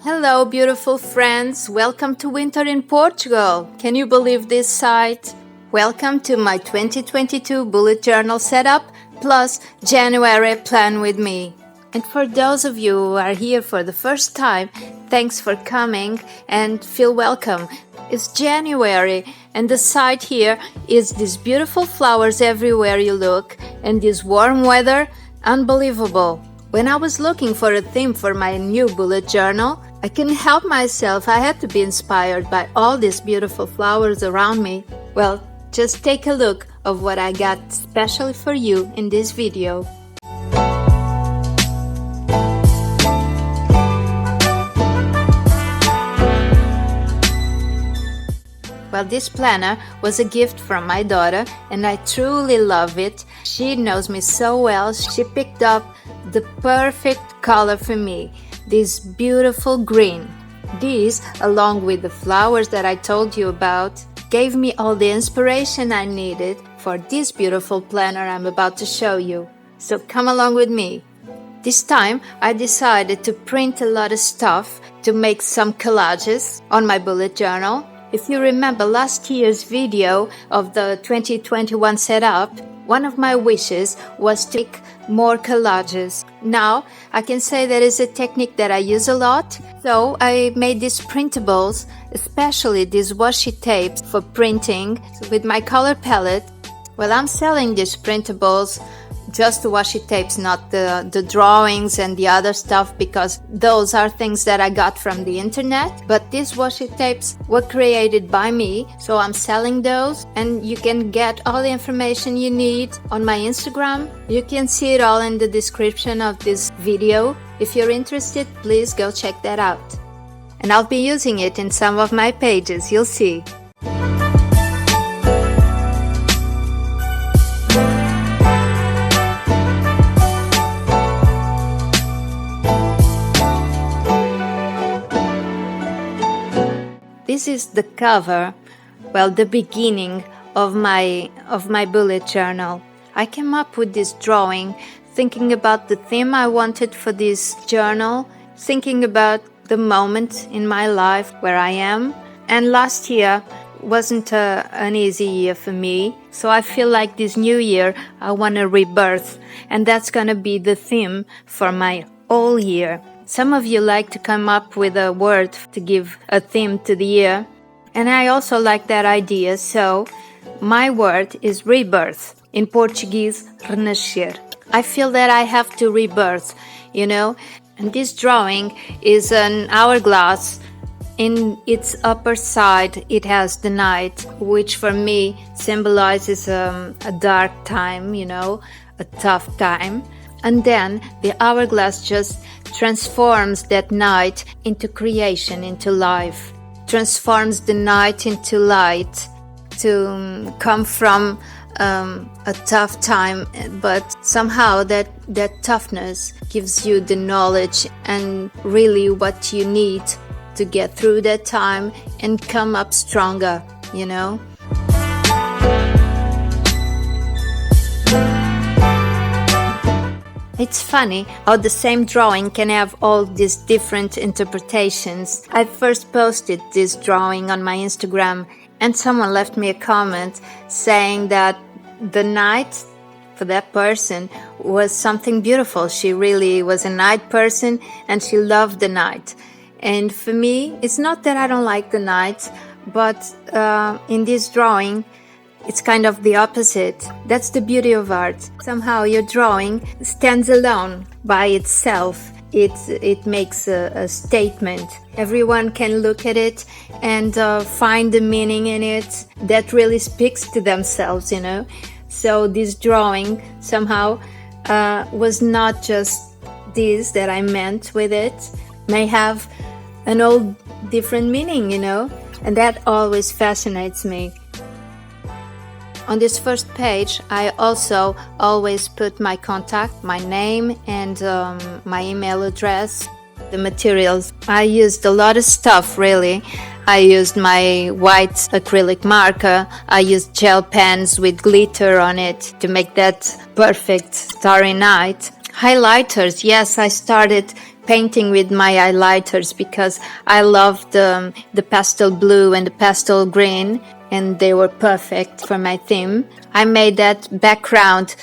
Hello, beautiful friends. Welcome to winter in Portugal. Can you believe this sight? Welcome to my 2022 bullet journal setup plus January plan with me. And for those of you who are here for the first time, thanks for coming and feel welcome. It's January and the sight here is these beautiful flowers everywhere you look and this warm weather, unbelievable. When I was looking for a theme for my new bullet journal, I couldn't help myself. I had to be inspired by all these beautiful flowers around me. Well, just take a look of what I got specially for you in this video. Well, this planner was a gift from my daughter and I truly love it. She knows me so well. She picked up the perfect color for me, this beautiful green. These, along with the flowers that I told you about, gave me all the inspiration I needed for this beautiful planner I'm about to show you. So come along with me. This time I decided to print a lot of stuff to make some collages on my bullet journal. If you remember last year's video of the 2021 setup, one of my wishes was to make more collages. Now, I can say that is a technique that I use a lot. So I made these printables, especially these washi tapes for printing with my color palette. Well, I'm selling these printables, just the washi tapes, not the drawings and the other stuff, because those are things that I got from the internet. But these washi tapes were created by me, so I'm selling those, and you can get all the information you need on my Instagram. You can see it all in the description of this video. If you're interested, please go check that out. And I'll be using it in some of my pages, you'll see. This is the cover, well, the beginning of my bullet journal. I came up with this drawing thinking about the theme I wanted for this journal, thinking about the moment in my life where I am. And last year wasn't an easy year for me, so I feel like this new year I want a rebirth, and that's gonna be the theme for my whole year. Some of you like to come up with a word to give a theme to the year, and I also like that idea, so my word is rebirth. In Portuguese, renascer. I feel that I have to rebirth, and this drawing is an hourglass. In its upper side, it has the night, which for me symbolizes a dark time, a tough time. And then the hourglass just transforms that night into creation, into life. Transforms the night into light to come from a tough time, but somehow that toughness gives you the knowledge and really what you need to get through that time and come up stronger, It's funny how the same drawing can have all these different interpretations. I first posted this drawing on my Instagram and someone left me a comment saying that the night for that person was something beautiful. She really was a night person and she loved the night. And for me, it's not that I don't like the night, but in this drawing, it's kind of the opposite. That's the beauty of art. Somehow your drawing stands alone by itself. It makes a statement. Everyone can look at it and find the meaning in it that really speaks to themselves, So this drawing somehow was not just this that I meant with it. May have an old different meaning, and that always fascinates me. On this first page, I also always put my contact, my name, and my email address. The materials, I used a lot of stuff, really. I used my white acrylic marker. I used gel pens with glitter on it to make that perfect starry night. Highlighters, yes, I started painting with my highlighters because I love the pastel blue and the pastel green, and they were perfect for my theme. I made that background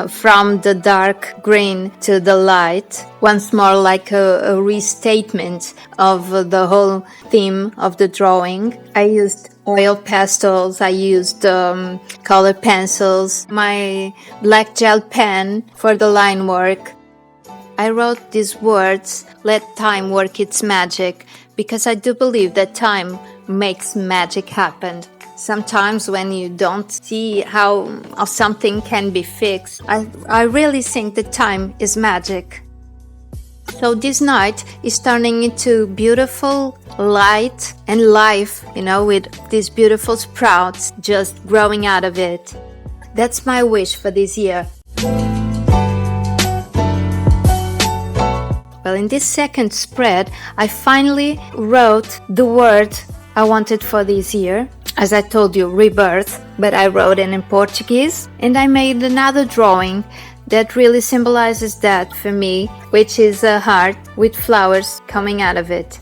from the dark green to the light, once more like a restatement of the whole theme of the drawing. I used oil pastels, I used color pencils, my black gel pen for the line work. I wrote these words, "Let time work its magic," because I do believe that time makes magic happen. Sometimes when you don't see how something can be fixed, I really think that time is magic. So this night is turning into beautiful light and life, with these beautiful sprouts just growing out of it. That's my wish for this year. Well, in this second spread, I finally wrote the word I wanted for this year. As I told you, rebirth, but I wrote it in Portuguese, and I made another drawing that really symbolizes that for me, which is a heart with flowers coming out of it.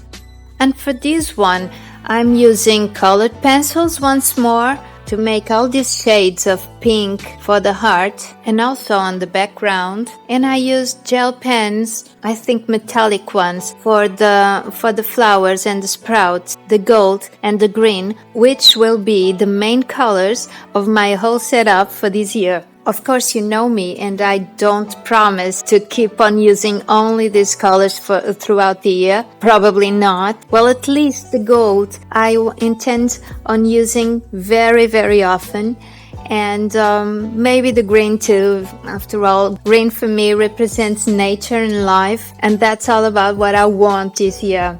And for this one, I'm using colored pencils once more to make all these shades of pink for the heart and also on the background. And I used gel pens, I think metallic ones, for the flowers and the sprouts, the gold and the green, which will be the main colors of my whole setup for this year. Of course, you know me, and I don't promise to keep on using only these colors throughout the year. Probably not. Well, at least the gold I intend on using very, very often. And maybe the green too. After all, green for me represents nature and life. And that's all about what I want this year.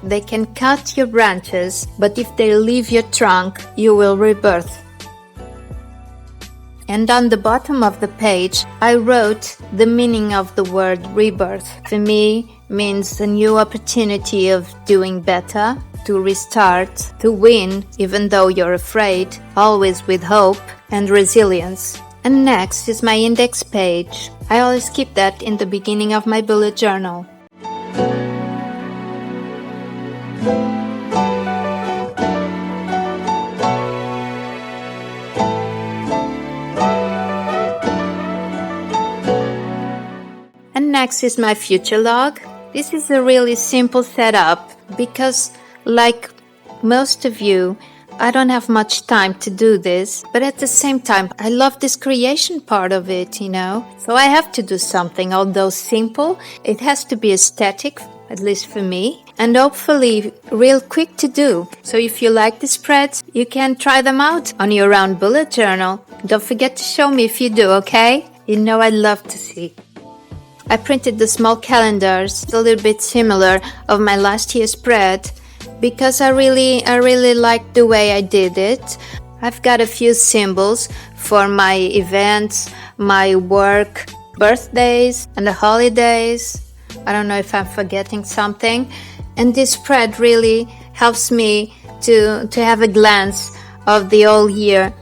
They can cut your branches, but if they leave your trunk, you will rebirth. And on the bottom of the page, I wrote the meaning of the word rebirth. For me, means a new opportunity of doing better, to restart, to win, even though you're afraid, always with hope and resilience. And next is my index page. I always keep that in the beginning of my bullet journal. And next is my future log. This is a really simple setup because, like most of you, I don't have much time to do this, but at the same time, I love this creation part of it, So I have to do something, although simple. It has to be aesthetic, at least for me, and hopefully real quick to do. So if you like the spreads, you can try them out on your own bullet journal. Don't forget to show me if you do, okay? I'd love to see. I printed the small calendars, a little bit similar of my last year's spread, because I really liked the way I did it. I've got a few symbols for my events, my work, birthdays, and the holidays. I don't know if I'm forgetting something. And this spread really helps me to have a glance of the whole year.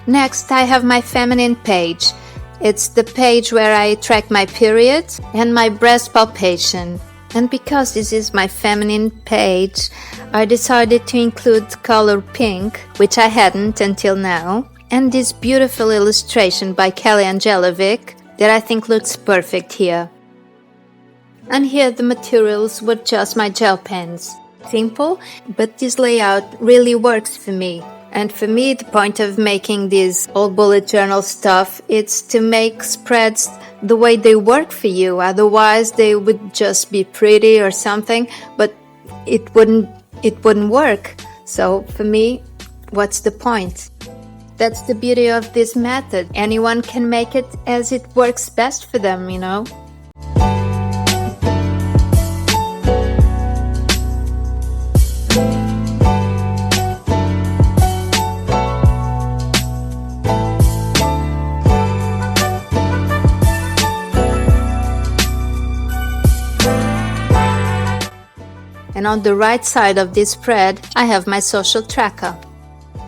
Next, I have my feminine page. It's the page where I track my period and my breast palpation. And because this is my feminine page, I decided to include the color pink, which I hadn't until now, and this beautiful illustration by Kelly Angelivic that I think looks perfect here. And here the materials were just my gel pens. Simple, but this layout really works for me. And for me, the point of making this old bullet journal stuff, it's to make spreads the way they work for you. Otherwise, they would just be pretty or something, but it wouldn't work. So for me, what's the point? That's the beauty of this method. Anyone can make it as it works best for them, And on the right side of this spread, I have my social tracker.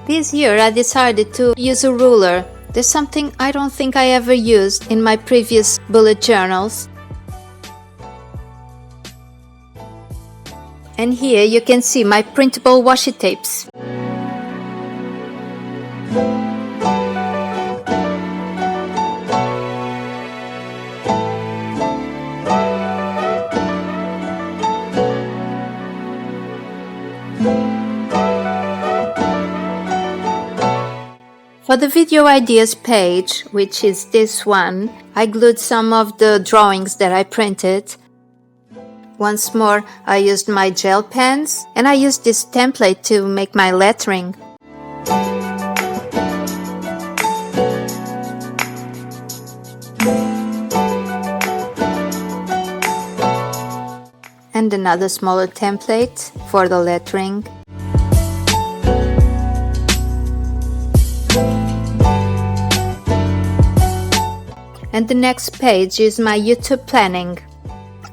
This year I decided to use a ruler. There's something I don't think I ever used in my previous bullet journals. And here you can see my printable washi tapes. For the video ideas page, which is this one, I glued some of the drawings that I printed. Once more, I used my gel pens and I used this template to make my lettering. And another smaller template for the lettering. And the next page is my YouTube planning.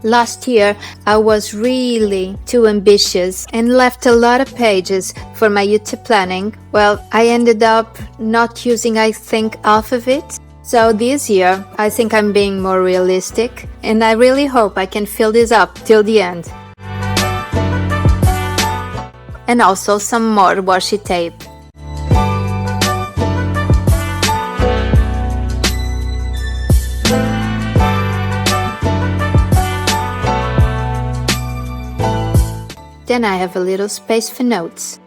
Last year I was really too ambitious and left a lot of pages for my YouTube planning. Well, I ended up not using, I think, half of it. So this year I think I'm being more realistic and I really hope I can fill this up till the end. And also some more washi tape. Then I have a little space for notes.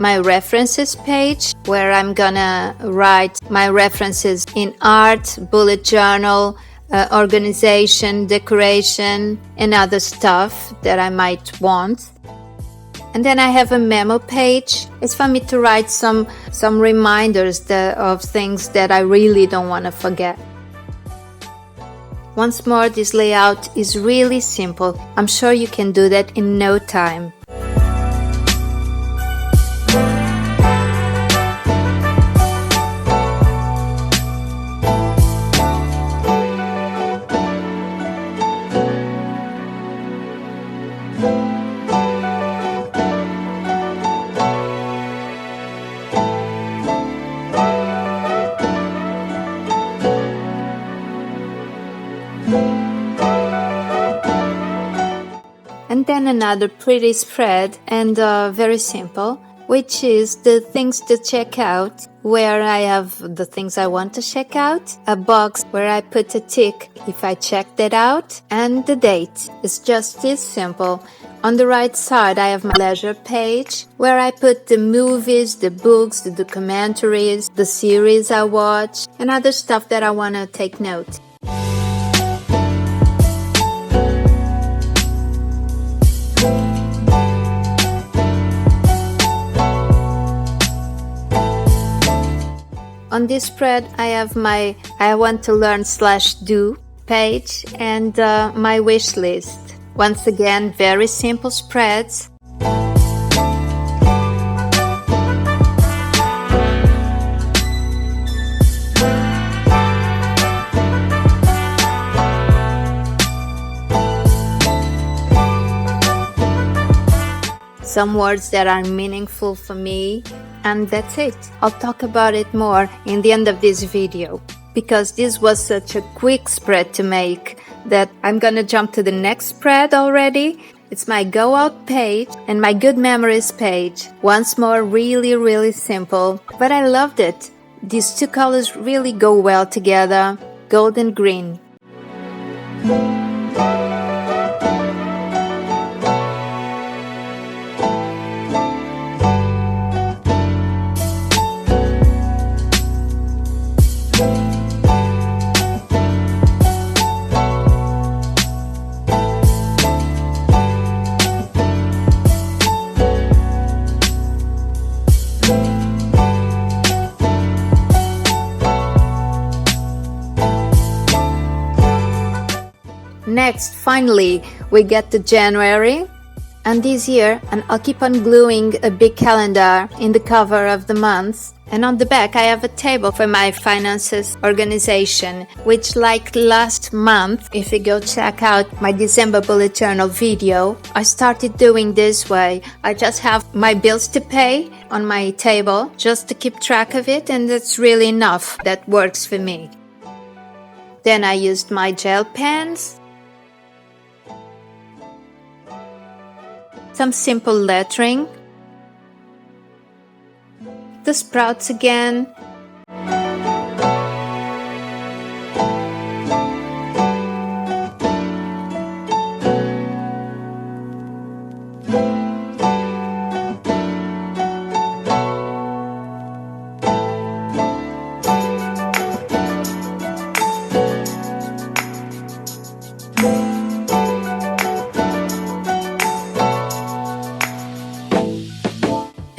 My references page, where I'm gonna write my references in art, bullet journal, organization, decoration, and other stuff that I might want. And then I have a memo page. It's for me to write some reminders of things that I really don't want to forget. Once more, this layout is really simple. I'm sure you can do that in no time. And then another pretty spread and very simple, which is the things to check out, where I have the things I want to check out, a box where I put a tick if I checked it out, and the date. It's just this simple. On the right side I have my leisure page, where I put the movies, the books, the documentaries, the series I watch, and other stuff that I want to take note. On this spread I have my I want to learn /do page and my wish list. Once again, very simple spreads. Some words that are meaningful for me, and that's it. I'll talk about it more in the end of this video, because this was such a quick spread to make that I'm gonna jump to the next spread already. It's my go out page and my good memories page. Once more, really simple, but I loved it. These two colors really go well together, gold and green. Next, finally, we get to January. And this year, and I'll keep on gluing a big calendar in the cover of the month. And on the back, I have a table for my finances organization, which like last month, if you go check out my December bullet journal video, I started doing this way. I just have my bills to pay on my table just to keep track of it, and that's really enough. That works for me. Then I used my gel pens, some simple lettering, the sprouts again,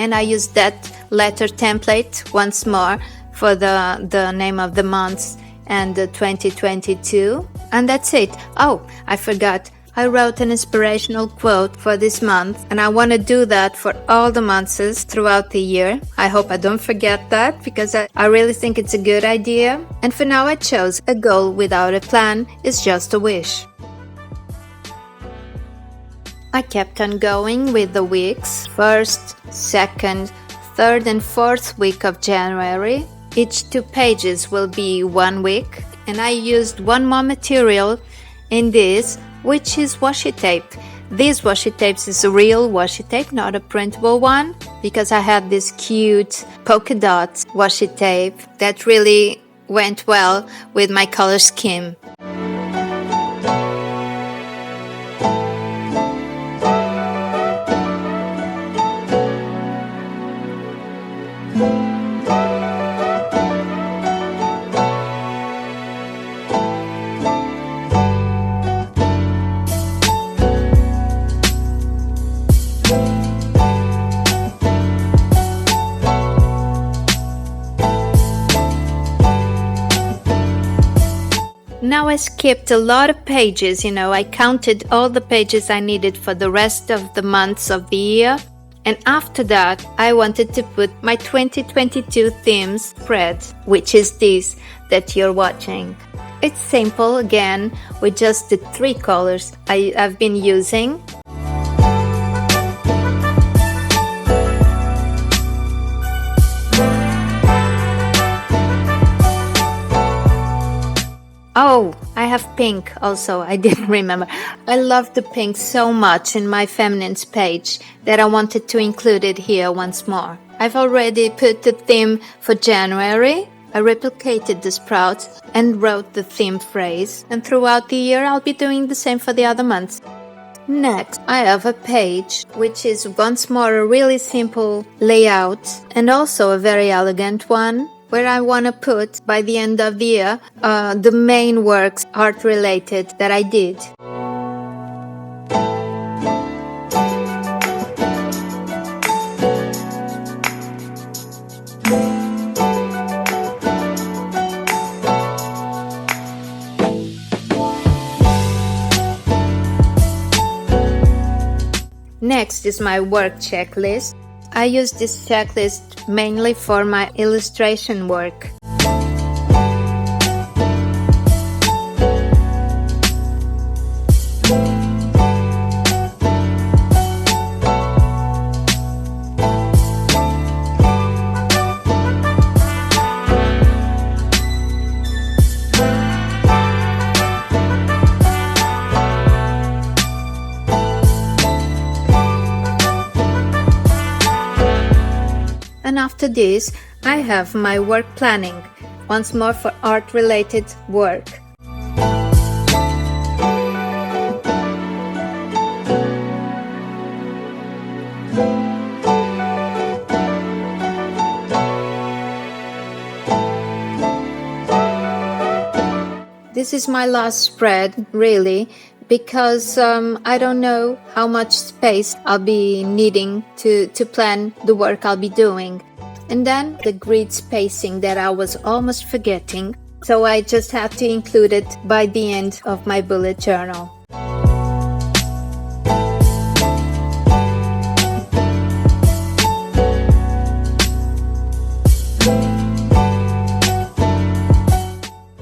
and I used that letter template once more for the name of the month and the 2022, and that's it. Oh, I forgot, I wrote an inspirational quote for this month, and I want to do that for all the months throughout the year. I hope I don't forget that, because I really think it's a good idea. And for now I chose a goal without a plan is just a wish. I kept on going with the weeks, first, second, third and fourth week of January. Each 2 pages will be 1 week, and I used one more material in this, which is washi tape. This washi tape is a real washi tape, not a printable one, because I had this cute polka dot washi tape that really went well with my color scheme. Now I skipped a lot of pages, I counted all the pages I needed for the rest of the months of the year. And after that, I wanted to put my 2022 themes spread, which is this that you're watching. It's simple again, with just the 3 colors I've been using. Oh, I have pink also, I didn't remember. I love the pink so much in my feminines page that I wanted to include it here once more. I've already put the theme for January. I replicated the sprouts and wrote the theme phrase, and throughout the year I'll be doing the same for the other months. Next, I have a page which is once more a really simple layout and also a very elegant one, where I want to put, by the end of the year, the main works art-related that I did. Next is my work checklist. I use this checklist mainly for my illustration work. And after this, I have my work planning, once more for art-related work. This is my last spread, really, because I don't know how much space I'll be needing to plan the work I'll be doing. And then the grid spacing that I was almost forgetting, so I just have to include it by the end of my bullet journal.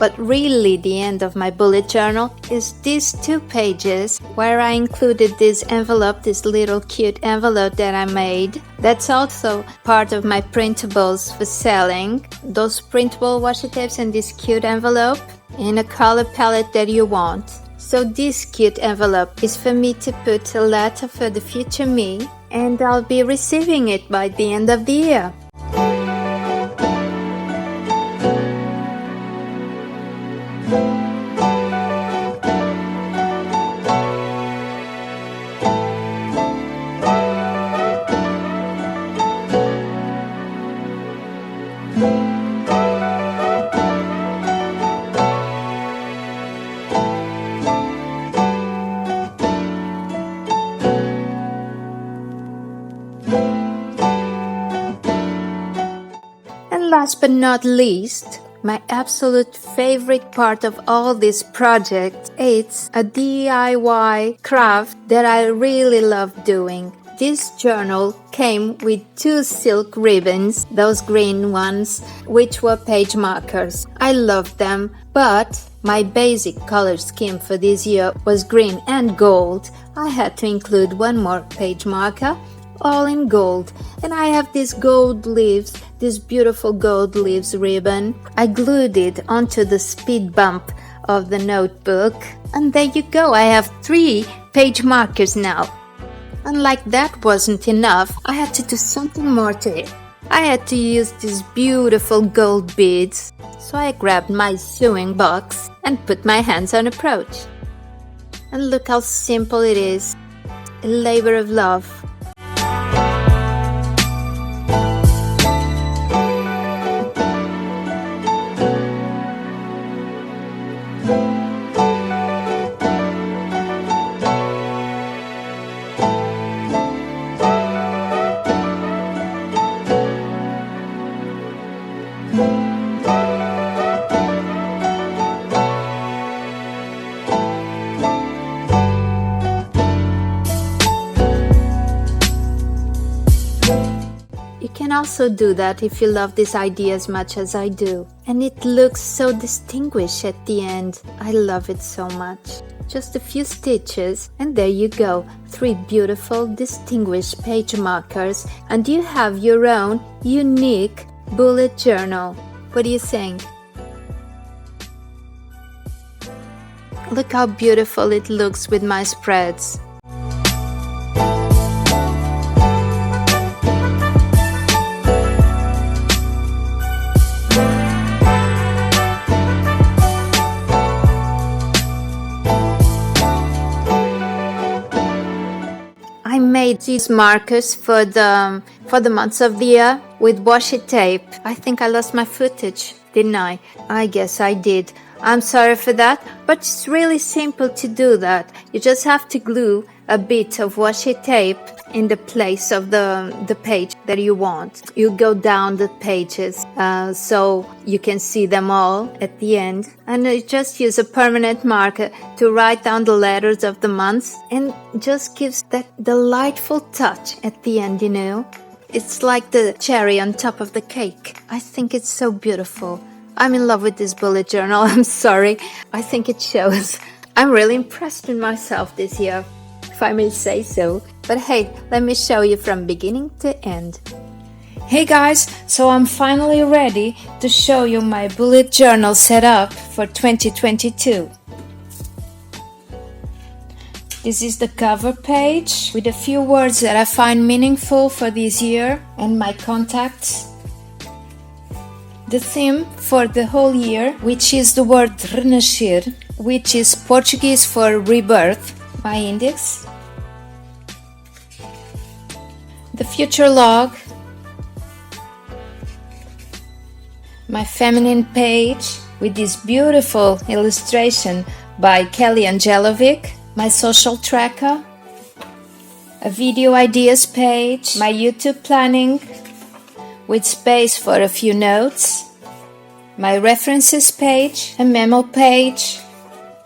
but really the end of my bullet journal is these 2 pages where I included this envelope, this little cute envelope that I made. That's also part of my printables for selling. Those printable washi tapes and this cute envelope in a color palette that you want. So this cute envelope is for me to put a letter for the future me, and I'll be receiving it by the end of the year. And last but not least, my absolute favorite part of all this project, it's a DIY craft that I really love doing. This journal came with 2 silk ribbons, those green ones, which were page markers. I love them, but my basic color scheme for this year was green and gold. I had to include 1 more page marker, all in gold, and I have these gold leaves, this beautiful gold leaves ribbon. I glued it onto the speed bump of the notebook, and there you go, I have 3 page markers now. And like that wasn't enough, I had to do something more to it. I had to use these beautiful gold beads, so I grabbed my sewing box and put my hands on approach. And look how simple it is, a labor of love. You can also do that if you love this idea as much as I do. And it looks so distinguished at the end. I love it so much. Just a few stitches and there you go. 3 beautiful distinguished page markers, and you have your own unique bullet journal. What do you think? Look how beautiful it looks with my spreads. I made these markers for the months of the year with washi tape. I think I lost my footage, didn't I? I guess I did. I'm sorry for that, but it's really simple to do that. You just have to glue a bit of washi tape in the place of the page that you want. You go down the pages so you can see them all at the end, and you just use a permanent marker to write down the letters of the months, and just gives that delightful touch at the end, you know. It's like the cherry on top of the cake. I think it's so beautiful. I'm in love with this bullet journal. I'm sorry. I think it shows. I'm really impressed with myself this year, if I may say so. But hey, let me show you from beginning to end. Hey guys, so I'm finally ready to show you my bullet journal setup for 2022. This is the cover page with a few words that I find meaningful for this year and my contacts. The theme for the whole year, which is the word renascer, which is Portuguese for rebirth, my index. The future log, my feminine page with this beautiful illustration by Kelly Angelovic, my social tracker, a video ideas page, my YouTube planning with space for a few notes, my references page, a memo page,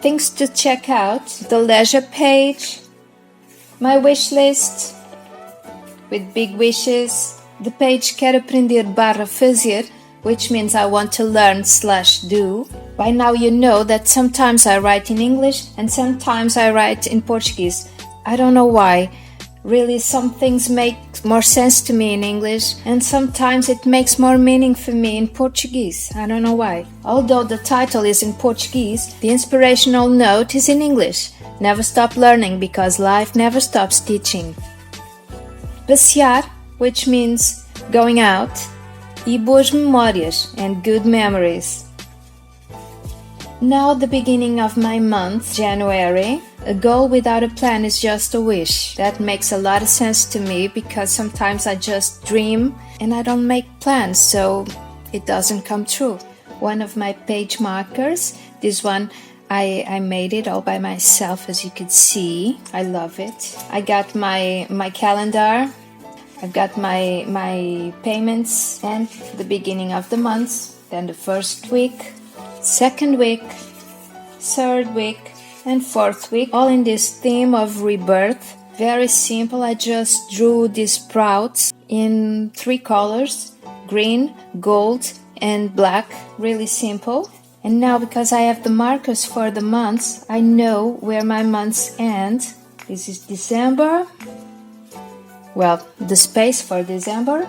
things to check out, the leisure page, my wish list with big wishes, the page quero aprender / fazer, which means I want to learn / do, By now you know that sometimes I write in English and sometimes I write in Portuguese. I don't know why. Really, some things make more sense to me in English and sometimes it makes more meaning for me in Portuguese. I don't know why. Although the title is in Portuguese, the inspirational note is in English. Never stop learning because life never stops teaching. Passear, which means going out, e boas memórias and good memories. Now the beginning of my month, January. A goal without a plan is just a wish. That makes a lot of sense to me because sometimes I just dream and I don't make plans, so it doesn't come true. One of my page markers, this one I made it all by myself, as you could see. I love it. I got my calendar. I've got my payments and the beginning of the month, then the first week, second week, third week, and fourth week, all in this theme of rebirth. Very simple. I just drew these sprouts in 3 colors, green, gold, and black. Really simple. And now, because I have the markers for the months, I know where my months end. This is December. Well, the space for December.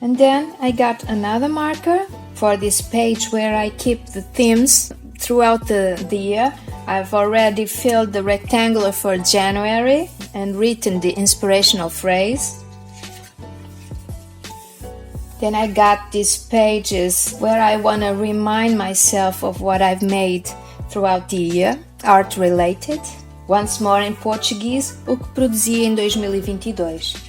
And then I got another marker for this page where I keep the themes throughout the year. I've already filled the rectangular for January and written the inspirational phrase. Then I got these pages where I want to remind myself of what I've made throughout the year, art related. Once more in Portuguese, o que produzi em 2022.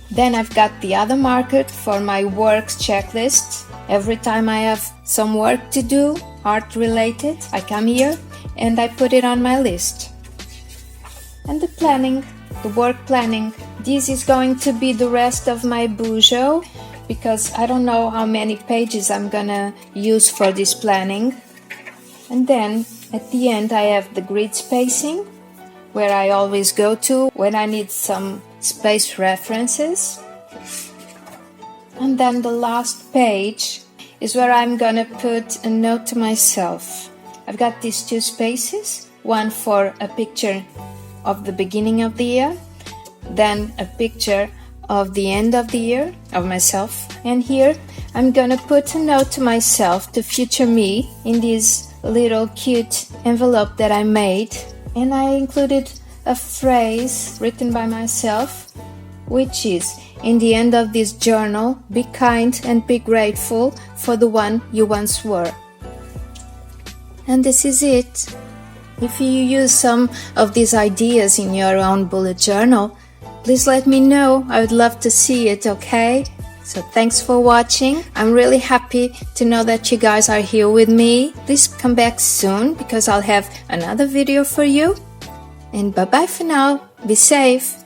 Then I've got the other marker for my works checklist. Every time I have some work to do, art related, I come here and I put it on my list. And the planning, the work planning. This is going to be the rest of my BuJo because I don't know how many pages I'm gonna use for this planning. And then at the end I have the grid spacing, where I always go to when I need some space references. And then the last page is where I'm gonna put a note to myself. I've got these 2 spaces, one for a picture of the beginning of the year, then a picture of the end of the year, of myself. And here I'm gonna put a note to myself, to future me, in this little cute envelope that I made. And I included a phrase written by myself, which is, in the end of this journal, be kind and be grateful for the one you once were. And this is it. If you use some of these ideas in your own bullet journal, please let me know. I would love to see it, okay? So thanks for watching. I'm really happy to know that you guys are here with me. Please come back soon because I'll have another video for you. And bye-bye for now. Be safe.